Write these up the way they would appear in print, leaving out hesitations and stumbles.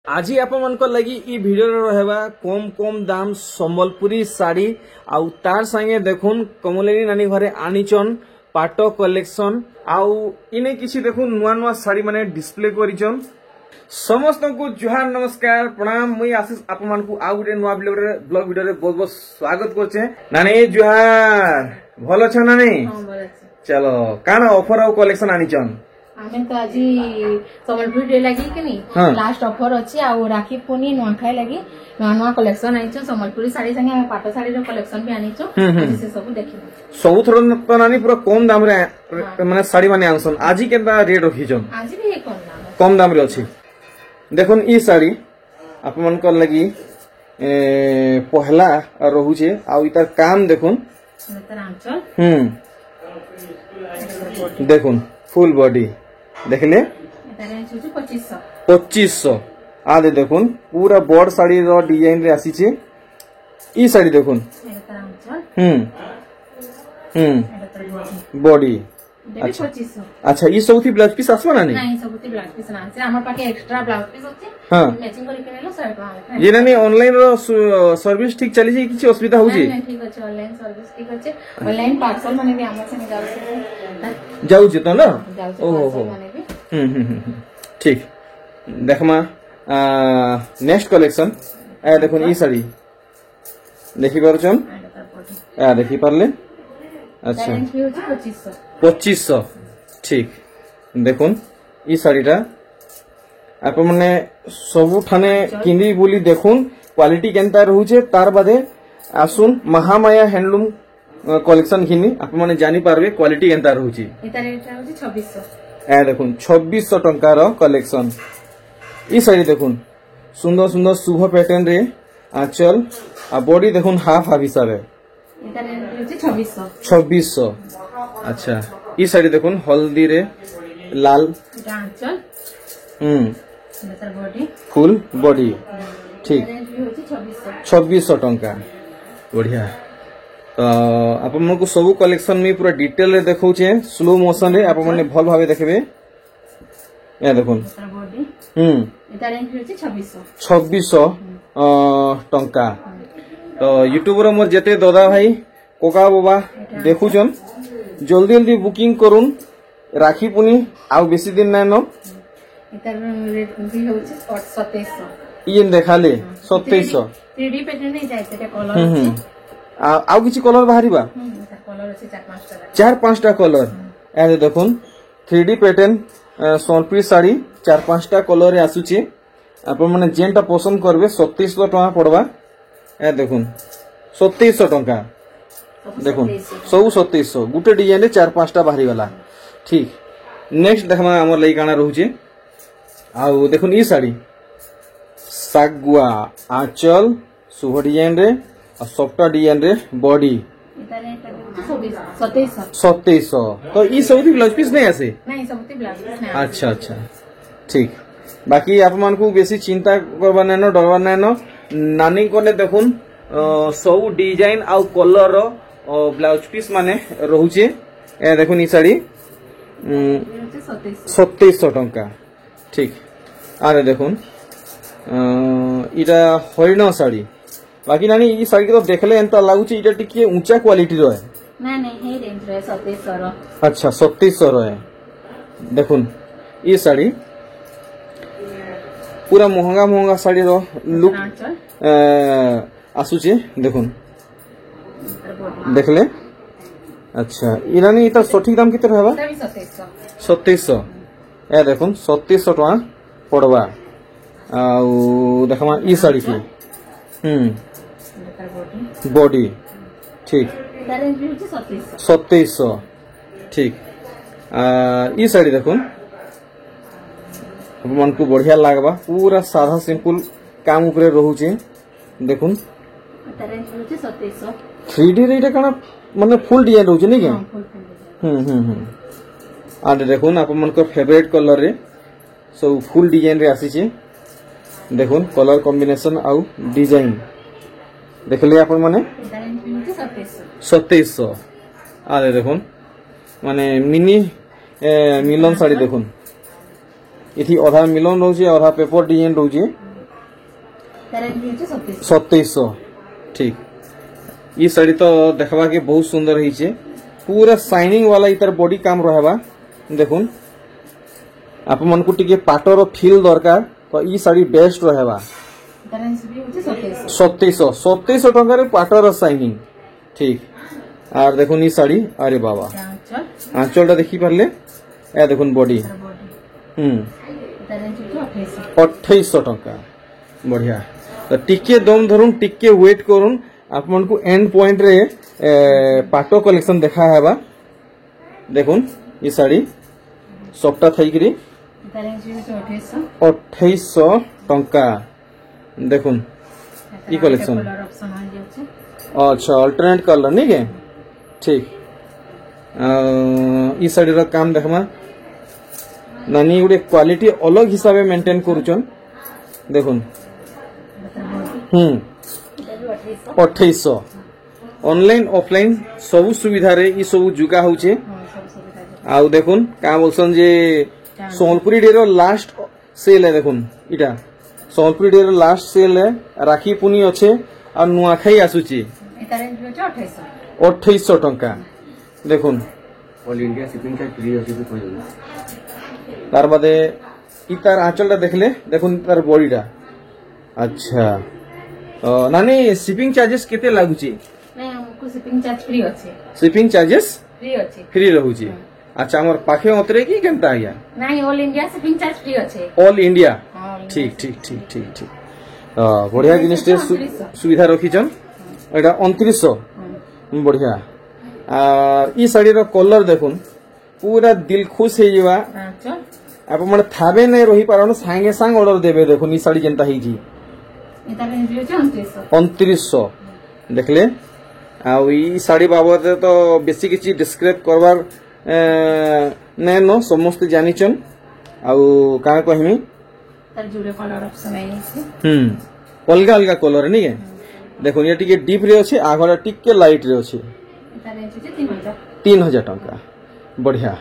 आज आपण लगी ई वीडियो रहबा कम कम दाम संबलपुरी साड़ी आउ तार संगे देखुन कमलेनी नानी घरे आनीचन पाट कलेक्शन आउ इने किसी देखुन नुआ नुआ साड़ी माने डिस्प्ले करिचन। समस्त को जुहार नमस्कार प्रणाम। मुई आशीष आपण को आउ गोटे नुआ ब्लॉग वीडियो रे बहुत बहुत स्वागत करछे। नानी जुहार भलो छ नानी? हां भलो छ। चलो काना ऑफर आउ कलेक्शन आनीचन? आमे तो आज संबलपुरी डे लगी कि नहीं लास्ट ऑफर अच्छी आउ राखी पुनी नुआखाई लगी नुआ नुआ कलेक्शन आइछो। संबलपुरी साड़ी संगे आमे पाट साड़ी रो कलेक्शन भी आनिछो। से सब देखिबो सब थरो तो नानी पूरा कम दाम रे माने साड़ी माने आनसन। आज केनता रेट रखिछन? आज भी कम दाम रे अछि। देखुन ई साड़ी आपमन को लगी पहला रहुचे आउ इतार काम देखुन देखुन फुल बॉडी देखले 2500 आदे देखुन पूरा बॉर्ड साड़ी रो डिजाइन रे आसीचे। ई साड़ी देखुन बॉडी अच्छा ई सबथि ब्लाउज पीस आसबो ना नहीं सबथि ब्लाउज पीस ना से हमर पाके एक्स्ट्रा ब्लाउज पीस होचे मैचिंग करि केनेलो 100 ये नानी ऑनलाइन रो सर्विस ठीक चली जे किछि असुविधा होउची? नहीं ठीक अछि ऑनलाइन सर्विस ठीक अछि। ऑनलाइन पार्सल माने भी हमर से जाउ जे तो ना ओहो ठीक देखमा नेक्स्ट कलेक्शन ए देखुन ई साड़ी देखि परछन आ देखि परले अच्छा 2500 ठीक देखुन ई साड़ीटा आप माने सबु ठाने किंदी बोली देखुन क्वालिटी केनता रहउचे। तार बादे आसुन महामाया हैंडलूम कलेक्शन किनी आप माने जानि पारबे क्वालिटी केनता रहउची। एता रेट रहउची 2600 ए देखुन 2600 टंका रो कलेक्शन। ई साड़ी देखुन सुंदर सुंदर शुभ पैटर्न रे आंचल आ बॉडी देखुन हाफ हाफ हिसाबे एता रेट रहउची 2600 अच्छा। ई साड़ी देखुन हल्दी रे लाल आंचल बॉडी फुल बॉडी ठीक 2600 टंका बढ़िया। तो आप मन को सब कलेक्शन में पूरा डिटेल रे देखौचे स्लो मोशन रे आप माने भल भाबे देखबे। ए देखुन एता रेंज होची 2600 टंका। तो यूट्यूब रे मोर जेते दादा भाई कोका बाबा देखुचन जल्दी जल्दी बुकिंग करूँ राखी पुनी आउ बेसी दिन ना न रेट भी होची 2700 ये देखाले 2700 3D पैटर्न नहीं जायते ते कलर आउ किछि कलर बाहरिबा कलर अछि 4-5टा कलर ए देखुन 3D पैटर्न सोनपुरी साड़ी 4-5टा कलर रे आसुची। आपण माने जेनटा पसंद करबे 2700 टका पड़बा। ए देखुन 2700 टका देखुन सब 2700 गुटे डिजाइन रे 4-5टा बाहरी वाला ठीक। नेक्स्ट देखमा हमर लई काना रहउचे आउ देखुन ई साड़ी सागुआ आंचल शुभ डिजाइन रे और सॉफ्ट डिजाइन रे बॉडी 2700 तो ई सबथि ब्लाउज पीस नहीं आसे? नहीं सबथि ब्लाउज पीस नहीं। अच्छा अच्छा ठीक। बाकी आप मान को बेसी चिंता करबा नै न डरबा नै न नानी कोने देखुन सब डिजाइन आउ कलर रो ब्लाउज पीस माने रहउचे। ए देखुन ई साड़ी 2700 टंका ठीक। आरे देखुन इटा हरिण साड़ी बाकी नानी ई साड़ी तो देखले एंता लागुची इटा टिके ऊंचा क्वालिटी रो है। नहीं नहीं हे रेंज रे 2700 रो। अच्छा 2700 रो है। देखुन ई साड़ी पूरा महंगा महंगा साड़ी रो लुक आसुची देखुन देखले अच्छा। इरानी इता सठिक दाम किते रहबा? 2700 ए देखुन 2700 टका पड़वा। आउ देखमा ई साड़ी की बॉडी ठीक 2700 ठीक। ई साड़ी देखुन मन को बढ़िया लागबा पूरा साधा सिंपल काम ऊपर रहउचे देखुन 3D रे इटा कना माने फुल डिजाइन रहउचे नै के आदे देखुन आप मन को फेवरेट कलर रे सब फुल डिजाइन रे आसीचे। देखुन कलर कॉम्बिनेशन आउ डिजाइन देखले आपण माने 2700 आदे देखुन माने मिनी मिलन साड़ी देखुन इथि आधा मिलन रोचे आधा पेपर डिजाइन रोचे 2700 ठीक। ये साड़ी तो देखवा के बहुत सुंदर है, पूरा शाइनिंग वाला इतर बॉडी काम रहबा। देखुन आप मन को टिके पाटर फील दरकार तो ये साड़ी बेस्ट रहबा। 2700 टंका रे पाटर शाइनिंग ठीक। और देखुन ये साड़ी अरे बाबा आंचलटा देखी पारले ए देखुन बॉडी 2800 टंका बढ़िया। तो टिके दम धरुन टिके वेट करुन आप मन को एंड पॉइंट रे पाटो कलेक्शन देखा है। देखुन ये साड़ी सबटा थई करी 2800 टंका। देखुन ये कलेक्शन अच्छा अल्टरनेट कलर नहीं के ठीक। ये साड़ी रा काम देखमा नानी गुटे क्वालिटी अलग हिसाब से मेंटेन करूचन। देखुन 2800 ऑनलाइन ऑफलाइन सब सुविधा रे ई सब जुगा होचे। आउ देखुन का बोलसन जे सोनपुरी डे रो लास्ट सेल है। देखुन इटा सोनपुरी डे रो लास्ट सेल है, राखी पुनी अच्छे और नुआखाई आसुची 2800 टंका। देखुन all India shipping charge free अछि कोइ तार बादे ई तार आंचलटा देखले देखुन तार बॉडीटा अच्छा। नानी शिपिंग चार्जेस केते लागुची? नहीं हमको शिपिंग चार्ज फ्री अछि। शिपिंग चार्जेस फ्री अछि फ्री रहूची। अच्छा हमर पाखे उतरे की केनता आया? नहीं all India shipping charge free अछि। ऑल इंडिया ठीक ठीक ठीक ठीक ठीक। बढ़िया जिनिस सुविधा रखीचन एटा 2900 बढ़िया। ई साड़ी रो कलर देखुन पूरा दिल खुश हे जीवा। आप मन थाबे नै रही पारन सांगे सांग ऑर्डर देबे। देखुन ई साड़ी जेंता ही जी 2900 देखले। आ ई साड़ी बाबद तो बेसी किछि डिस्क्राइब करबार नै न समस्त जानिचन। आउ का कहमी तार जुड़े कलर ऑप्शन है अलगा अलगा कलर नहीं है। देखो ये टिके डीप रे अछि आगरा टिके लाइट रे अछि 3000 टंका बढ़िया।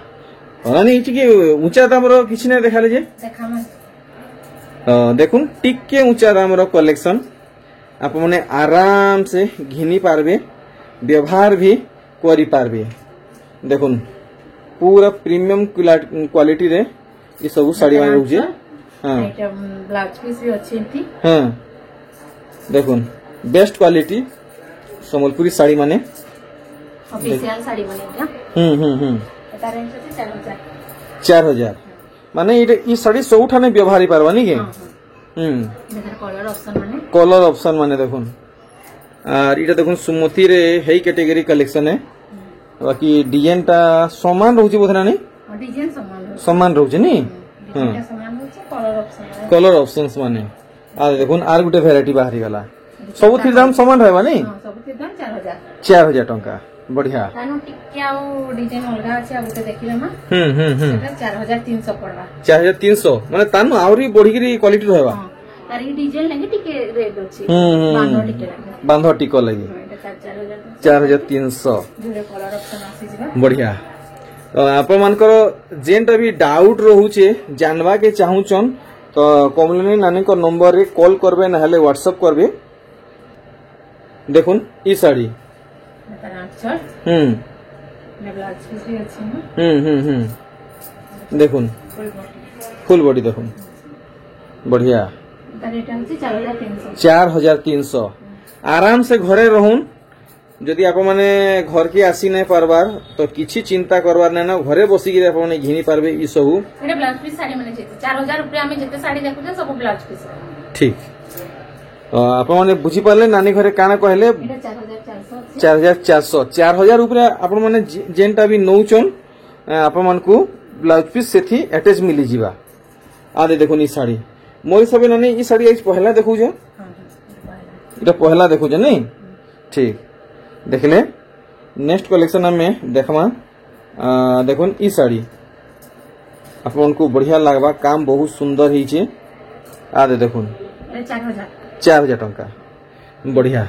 नहीं टिके ऊंचा दाम रो किछि नै देखाले जे देखुन टिके ऊंचा दाम रो कलेक्शन आप मने आराम से घिनी पारबे, व्यवहार भी करि पारबे। देखुन पूरा प्रीमियम क्वालिटी रे ये सब साड़ी माने होजे। हां ब्लाउज पीस भी अच्छी थी। हां देखुन बेस्ट क्वालिटी संबलपुरी साड़ी माने ऑफिशियल साड़ी माने क्या एटा रेंज है 4000 माने ई साड़ी सबठाने व्यवहार पारबा नी के कलर ऑप्शन माने देखुन। और इटा देखुन सुमति रे हेई कैटेगरी कलेक्शन है। बाकी डिजाइन टा समान रहउची बोथना नहीं डिजाइन समान रहउची नी कलर ऑप्शंस माने। आ देखुन आर गुटे वैरायटी बाहरी गला सब थी दाम समान रहबा नी सब थी दाम 4000 टंका बढ़िया। तानो टिके आ डिजाइन अलगा আছে आ गुटे देखिले मा सेटा 4300 पड़वा 4300 माने तानो आउरी बढ़िगिरी क्वालिटी रहबा। तार ई डिजाइन लगे टिके रेट अछि बांधो टिको लगी 4300 जुड़े कलर ऑप्शन आसी जिबा बढ़िया। आप मानकर जेनटा भी डाउट रहउचे जानवा के चाहूचन तो कमलिनी नानी को नंबर रे कॉल करबे ना हले व्हाट्सएप करबे। देखुन ई साड़ी देखुन फुल बॉडी देखुन बढ़िया 4300 आराम से घरे रहून। जदि आप माने घर के आसी नहीं पारबार तो किछि चिंता करबार नै ना घरे बसी के आप माने घिनी पारबे ई सब एटा ब्लाउज पीस साड़ी माने 4000 रुपया में जते साड़ी देखु जे सब ब्लाउज पीस ठीक। आप माने बुझी पाले नानी घरे काना कहले 4400 4000 ऊपर आप माने जेनटा भी नौचन आप मान को ब्लाउज पीस सेथी अटैच मिली जीवा। आदे देखो नी साड़ी मोर सबे नानी ई साड़ी आज पहला देखु जे इटा पहला देखु जे नहीं ठीक। देखले नेक्स्ट कलेक्शन में देखमा देखुन ई साड़ी आपन को बढ़िया लागबा काम बहुत सुंदर ही छे। आदे देखुन 4000 टंका बढ़िया।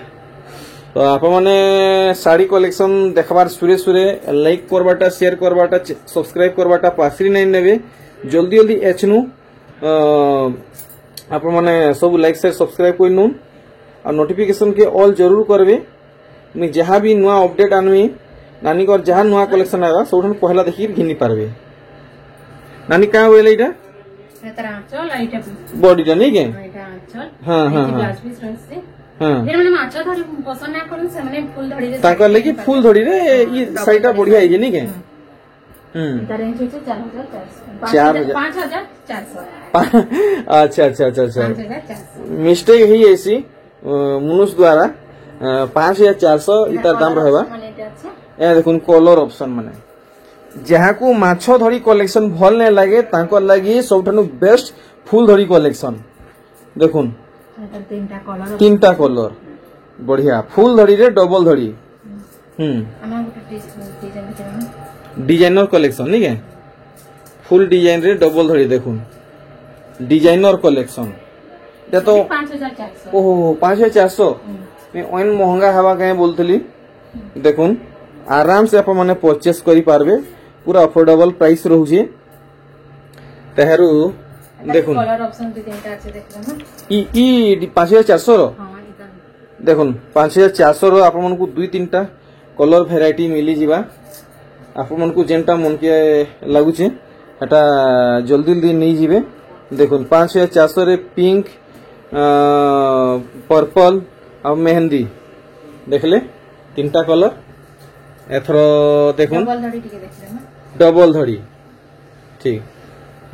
तो आप माने साड़ी कलेक्शन देखबार सुरे सुरे लाइक करबाटा शेयर करबाटा सब्सक्राइब करबाटा पासरी नहीं नेबे जल्दी जल्दी एचनु आप माने सब लाइक शेयर सब्सक्राइब कर नून और नोटिफिकेशन के ऑल जरूर करबे मैं जहाँ भी नुआ अपडेट आनमी नानी को जहाँ नुआ कलेक्शन आएगा सब पहला देखिए घिनी पारबे नानी क्या हुए इटा बॉडी नहीं के हाँ हाँ हाँ लगी फुल धड़ी रे ये साइटा बढ़िया है नहीं के 4,000 अच्छा अच्छा अच्छा अच्छा मिस्टेक ही ऐसी मनुष्य द्वारा 5,400 इतार दाम रहबा ए देखुन कलर ऑप्शन माने जहाँ को माछो धड़ी कलेक्शन भल नहीं लगे तांको लगी सबठानु बेस्ट फुल धड़ी कलेक्शन देखुन तीनटा कलर बढ़िया फुल धड़ी रे डबल धड़ी डिजाइनर कलेक्शन नहीं है फुल डिजाइन रे डबल धड़ी देखुन डिजाइनर कलेक्शन ये तो 5,400 ओहो 5,400 मैं ऑन महंगा हवा कहीं बोलती देखुन आराम से आप माने परचेस करी पारबे पूरा अफोर्डेबल प्राइस रहउछे तेहरु देखुन कलर ऑप्शन भी देता আছে देखला ना ई 5,400 रो देखुन 5,400 रो आप मन को दुई तीनटा कलर वेराइटी मिली जीवा आप मन को जेनटा मन के लागुछे एटा जल्दी जल्दी नहीं जीवे देखुन 5,400 रे पिंक पर्पल और मेहंदी देखले तीनटा कलर एथरो देखुन डबल धड़ी ठीक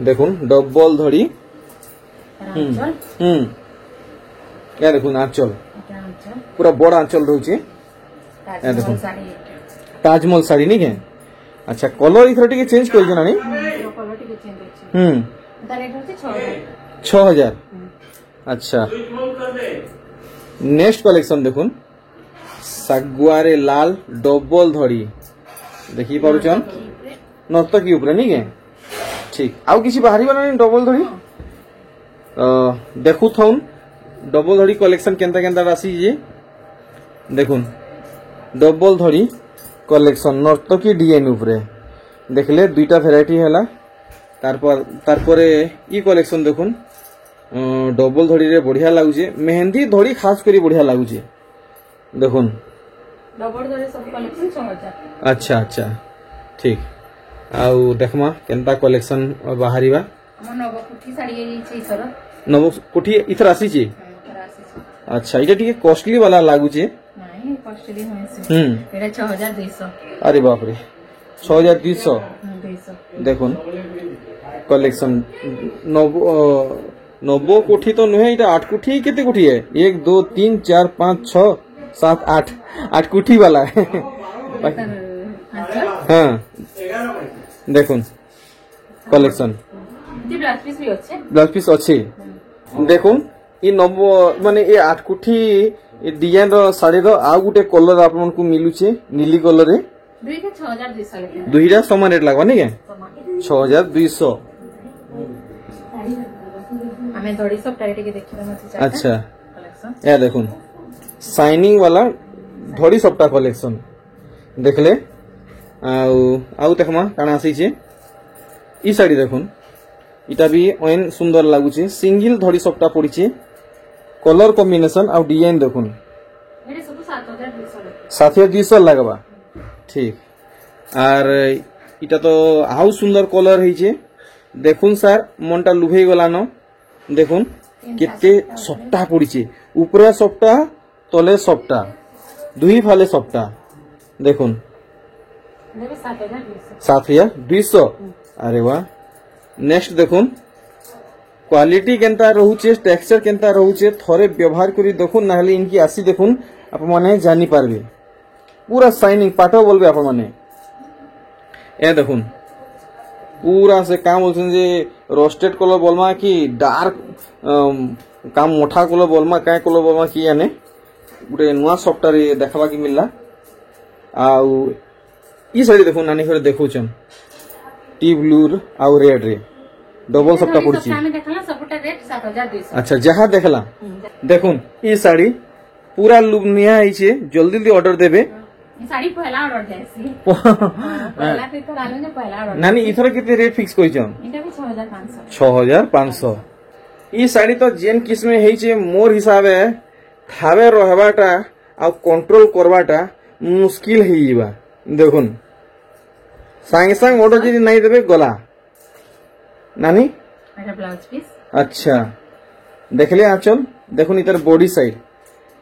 देखुन डबल धड़ी क्या देखुन आंचल पूरा बड़ा आंचल रोचे देखुन ताजमहल साड़ी नहीं है अच्छा कलर इथर टिके चेंज कर देना नहीं 6,000 अच्छा नेक्स्ट कलेक्शन देखुन सागुआरे लाल डबल धड़ी देखी पारुचन नर्तकी ऊपर नहीं है ठीक आउ किसी बाहरी बना नहीं डबल धड़ी देखु थौन डबल धड़ी कलेक्शन केंता केंता राशि जे देखुन डबल धड़ी कलेक्शन नर्तकी डिजाइन ऊपर देखले दुईटा वेराइटी हैला तारपरे ई कलेक्शन देखुन डबल धड़ी रे बढ़िया लागुचे मेहंदी धड़ी खास करी बढ़िया लागुचे देखुन डबल धड़ी सब कलेक्शन 6,000 अच्छा अच्छा ठीक आउ देखमा केंता कलेक्शन बाहरीबा हम नवकोठी साड़ी ये सर नवकोठी इथर आसी छी अच्छा इटा ठीक कॉस्टली वाला लागुचे नहीं कॉस्टली नहीं एटा 6,200 अरे बाप रे 6,200 देखुन कलेक्शन नब्बो कोठी तो नुहे इटा 8 कोठी कितने कोठी है 1 2 3 4 5 6 7 8 कोठी वाला है हाँ देखुन कलेक्शन ब्लाउज पीस अच्छे देखुन ये नब्बो माने ये 8 कोठी डिजाइन रो साड़ी रो आ गुटे कलर आपन को मिलुचे नीली कलर रे 6,200 दुईटा समान रेट लागबा नहीं के 6,200 हमें थोड़ी सब टाइट के देखिबा मत अच्छा या देखुन शाइनिंग वाला धड़ी सबटा कलेक्शन देखले आउ देखमा काना आसी छे ई साड़ी देखुन इटा भी ओन सुंदर लागुचे सिंगल धड़ी सबटा पड़ीचे कलर कॉम्बिनेशन आउ डिजाइन देखुन एडी सब 7,200 लागबा ठीक आर इटा तो आउ सुंदर कलर होइचे देखुन सर मनटा लुभेई गला न देखुन केते सबटा पड़ीचे ऊपरे सबटा तले सबटा दुई फाले सबटा देखुन 7,200 अरे वाह नेक्स्ट देखुन क्वालिटी केंता रहउचे टेक्सचर केंता रहउचे थोरे व्यवहार करी देखुन नाहले इनकी आसी देखुन आप माने जानी पारबे पूरा शाइनिंग पाटो बोलबे आप माने ए देखुन पूरा से काम बोलछन जे रोस्टेड कलर बोलमा कि डार्क काम मोठा कलर बोलमा काय कलर बोलमा कि याने गुटे नुआ सॉफ्टवेयर ये देखबा कि मिलला आउ ई साड़ी देखो नानी घर देखुचन टी ब्लू आउ रेड रे डबल सबटा पड़ची अच्छा जहाँ देखला देखुन ई साड़ी पूरा लुबनिया आइछे जल्दी जल्दी ऑर्डर देबे साड़ी पहला ऑर्डर देसी पहला पे तो डालो ने पहला ऑर्डर नानी इथर कितने रेट फिक्स करिछन इटा भी 6,500 6,500 ई साड़ी तो जेन किस्म है मोर हिसाब थावे रहबाटा आ कंट्रोल करवाटा मुश्किल है। देखुन सांगे सांग ऑर्डर जी नहीं देवे गला नानी। ब्लाउज पीस अच्छा देखले आंचल देखुन इतर बॉडी साइड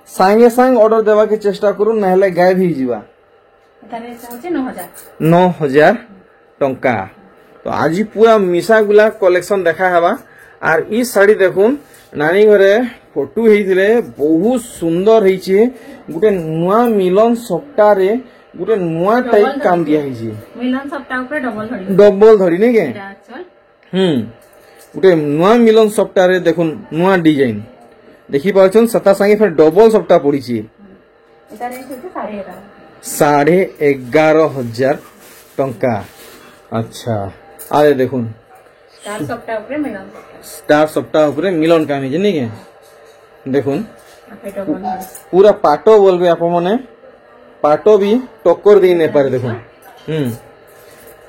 सांगे सांग ऑर्डर देवा के चेष्टा करू नहले गायब ही जीवा। 9,000 टंका। तो आज पूरा मिसा गुला कलेक्शन देखा हवा आर ई साड़ी देखुन नानी घरे फोटो हेइथिले बहुत सुंदर हेइछे। गुटे नुआ मिलन सप्ताह रे गुटे नुआ टाइप काम दिया हेइछे। मिलन सप्ताह ऊपर डबल धरी नै के गुटे नुआ मिलन सप्ताह रे देखुन नुआ डिजाइन देखि पाछन सता संगे फिर डबल सप्ताह पड़ी छी। एटा रेट होते 11,500 टंका। अच्छा आरे देखुन स्टार सप्ताह ऊपर मिलन काम है नहीं के। देखुन पूरा पाटो बोलबे आप माने पाटो भी टक्कर दी नहीं पारे। देखुन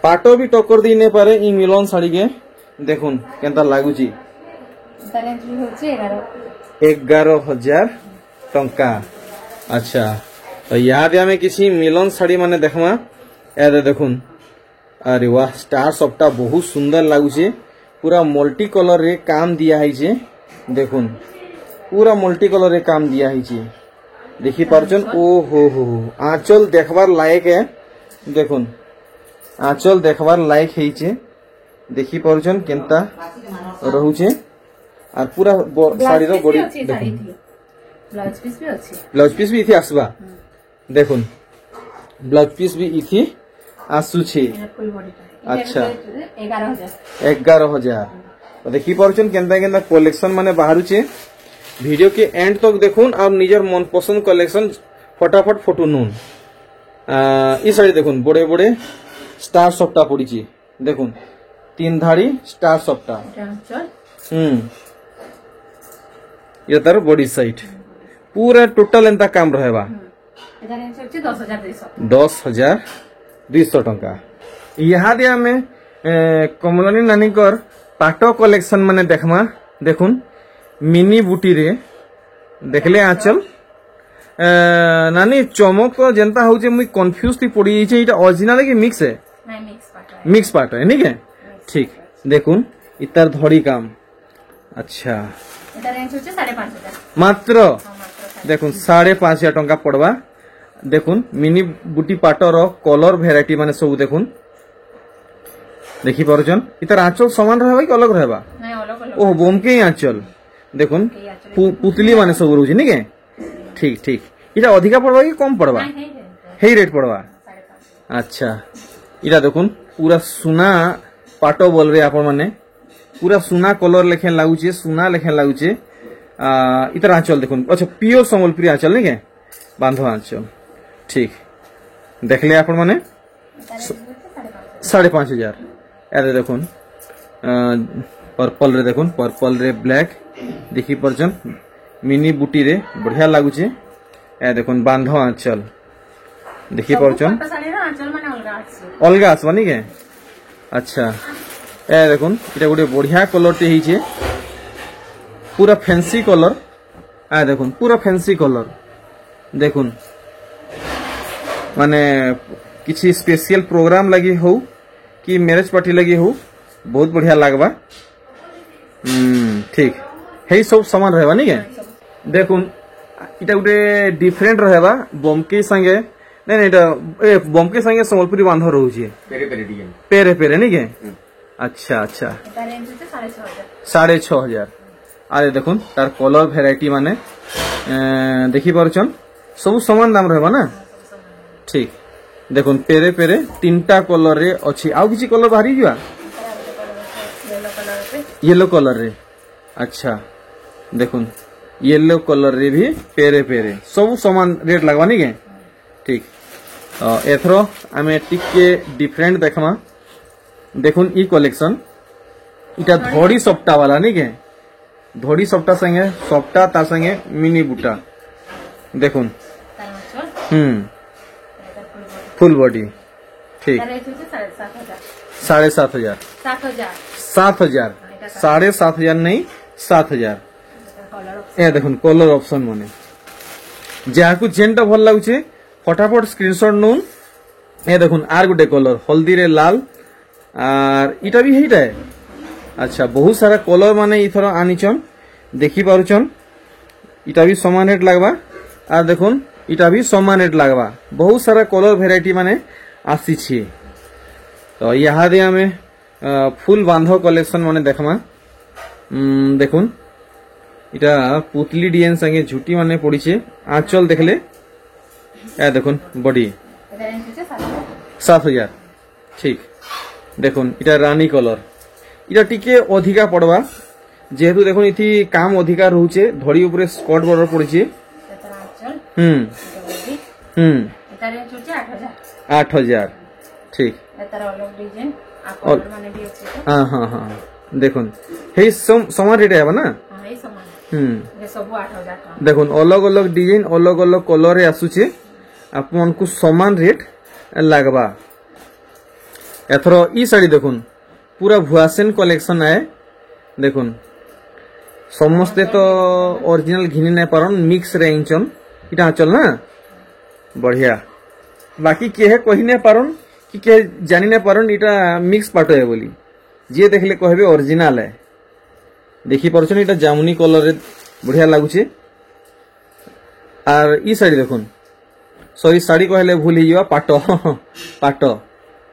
पाटो भी टक्कर दी नहीं पारे ई मिलन साड़ी के। देखुन केंता लागुची 11,000 टंका। अच्छा तो याद आमे किसी मिलन साड़ी माने देखमा ए देखुन अरे वाह स्टार सप्ताह बहुत सुंदर लागुचे। पूरा मल्टी कलर रे काम दिया है। देखुन पूरा मल्टी कलर रे काम दिया है। देखि पारछन ओ हो आंचल देखबार लायक है। देखुन आंचल देखबार लायक है। देखि पारछन केनता रहउचे और पूरा साड़ी रो बॉडी ब्लाउज पीस भी इथि आसबा। देखुन ब्लाउज पीस भी इथि आसुछे। अच्छा 11,000। तो देखी पारछन केंता केंता कलेक्शन माने बाहरुचे। वीडियो के एंड तक देखुन और निजर मन पसंद कलेक्शन फटाफट फोटो नून। ई साड़ी देखुन बड़े बड़े स्टार सप्ताह पड़ी। देखुन 3 धाड़ी स्टार सप्ताह। ये तार बॉडी साइड पूरा टोटल एंता काम रहेबा 10,200 टंका। यहाँ दे आमे कमलानी नानी कर पाटो कलेक्शन माने देखमा। देखुन मिनी बूटी रे देखले आंचल नानी चमक तो जनता होचे मुई कंफ्यूज थी पड़ी छै। इटा ओरिजिनल कि मिक्स है? मिक्स पाटो है नहीं के। ठीक देखुन इतर धड़ी काम। अच्छा मात्र देखुन 5,500 टंका पड़वा। देखुन मिनी बूटी पाटर कलर भेराइटी माने सब देखुन देखि पारछन। इतर आंचल समान रहबा कि अलग रहबा? ओह बोमके आंचल देखुन पुतली माने सब रहउछि नि के। ठीक ठीक इटा अधिका पड़बा कि कम पड़बा? हेई रेट पड़बा। अच्छा इटा देखुन पूरा सुना पाटो बोलबे आपण माने पूरा सुना कलर लेखेन लागुचे सुना लेखेन लागुचे। इतर आंचल देखुन अच्छा प्योर संबलपुरी आंचल नि के बांधो आंचल। ठीक देखले आपण माने 5,500। ए देखुन पर्पल रे देखुन पर्पल रे ब्लैक देखि परछन मिनी बूटी रे बढ़िया लागुचे। ए देखुन बांधो आंचल देखि परछन अलगा आसबा नि के। अच्छा ए देखुन इटा गोटे बढ़िया कलर टे हिचे पूरा फैंसी कलर। आ देखुन पूरा फैंसी कलर देखुन माने किसी स्पेशल प्रोग्राम लगी हो कि मैरिज पार्टी लगी हो बहुत बढ़िया लागबा। ठीक हे सब सामान रहबा नहीं के। देखुन इटा गोटे डिफरेंट रहबा बमके संगे नहीं इटा ए बमके संगे संबलपुरी बांधो रहउची पेरे पेरे नहीं के। अच्छा अच्छा 6,500। अरे देखुन तार कलर भेराइटी माने देखि पारछन सब समान दाम रहबा ना। ठीक देखुन पेरे पेरे 3टा कलर रे अछि। आउ किछि कलर बाहरी जिवा येलो कलर रे। अच्छा देखुन येलो कलर रे भी पेरे पेरे सब समान रेट लगवा नि के। ठीक एथरो आमे टिके डिफरेंट देखमा। देखुन ई कलेक्शन इटा धड़ी सप्ताह वाला नहीं के। धड़ी सप्ताह संगे सप्ताह तार संगे मिनी बूटा देखुन फुल बॉडी। ठीक 7,500 7,000 7,500 नहीं 7000 ए देखुन कलर ऑप्शन माने जाकू जेनटा भल लागुचे फटाफट स्क्रीनशॉट नउन ए देखुन आर गुटे कलर हल्दी रे लाल आर इटा भी हेइटा है अच्छा बहुत सारा कलर माने इथर आनिचन देखि पारुचन इटा भी समान रेट लागबा आर देखुन इटा भी समान रेट लागबा बहुत सारा कलर वेराइटी माने आसी छी तो यहाँ दे हमें फुल बांधो कलेक्शन माने देखमा देखुन इटा पुतली डिजाइन संगे झुटी माने पड़ीचे आंचल देखले ए देखुन बॉडी 7000 ठीक देखुन इटा रानी कलर इटा टिके अधिका पड़वा जेहेतु देखुन इथि काम अधिका रहउचे धड़ी ऊपर स्कर्ट बॉर्डर पड़ीचे एता रेंज होचे 8000 ठीक एतार अलग डिजाइन आ कलर माने भी अछि हां हां हां देखुन हे समान रेट है ना हां हे समान ये सब 8000 का देखुन अलग अलग डिजाइन अलग अलग कलर रे आसुचे आपन को समान रेट लागबा एथरो ई साड़ी देखुन पूरा भुआसेन कलेक्शन है देखुन समस्ते तो ओरिजिनल घिनी नै पारन मिक्स रे इंचन इटा चल ना बढ़िया बाकी के है कहि नै पारन कि के जानि नै पारन इटा मिक्स पाटो है बोली जे देखले कहबे ओरिजिनल है देखि परछन इटा जामुनी कलर रे बढ़िया लागुचे आर ई साड़ी देखुन सॉरी साड़ी कहले भूल हिवा पाटो पाटो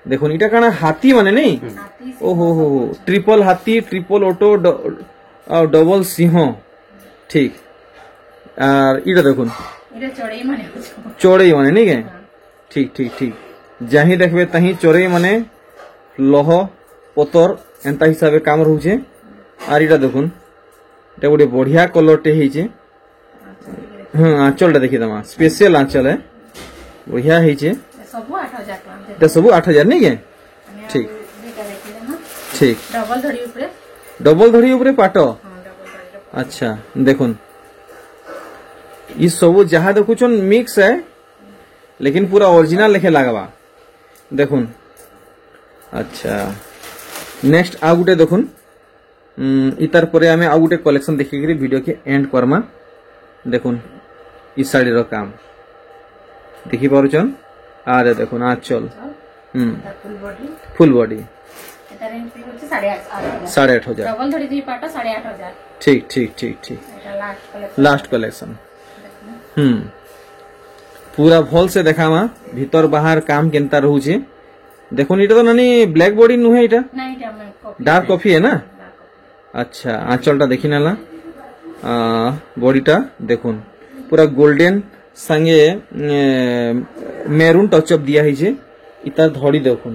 देखुन इटा काना हाथी माने नहीं ओहो हो ट्रिपल हाथी ट्रिपल ऑटो डबल सिंह ठीक आर इटा देखुन इटा चोड़ई माने नहीं के ठीक ठीक ठीक जही देखबे तही चोरई माने लोह पतर एंता हिसाबे काम रहउचे आर इटा देखुन एटा गोटे बढ़िया कलर टे हेचे हां आंचलटा देखि दमा स्पेशल आंचल है बढ़िया हेचे सब 8000 का एटा सब 8000 नहीं के ठीक ठीक डबल धड़ी ऊपर पाटो अच्छा देखुन ई सब जहाँ देखुचन मिक्स है लेकिन पूरा ओरिजिनल लेखे लागबा देखुन अच्छा नेक्स्ट आ गुटे देखुन इतार परे हमें आ गुटे कलेक्शन देखि करी वीडियो के एंड करमा देखुन ई साड़ी रो काम देखि पारुचन आरे देखुन आंचल फुल बॉडी एता रेंज पे होचे 8500 8500 डबल धड़ी दी पाटा 8500 ठीक ठीक ठीक ठीक एटा लास्ट कलेक्शन पूरा भल से देखामा भीतर बाहर काम केनता रहउचे देखुन इटा तो नानी ब्लैक बॉडी नुहे इटा नहीं इटा में कॉफी डार्क कॉफी है ना अच्छा आंचलटा देखि नाला बॉडीटा देखुन पूरा गोल्डन संगे मेरून टच अप दिया हिजे इतार धड़ी देखुन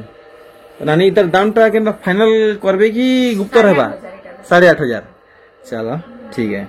नानी इतार दामटा केनता फाइनल करबे की गुप्त रहबा 8500 चलो ठीक है।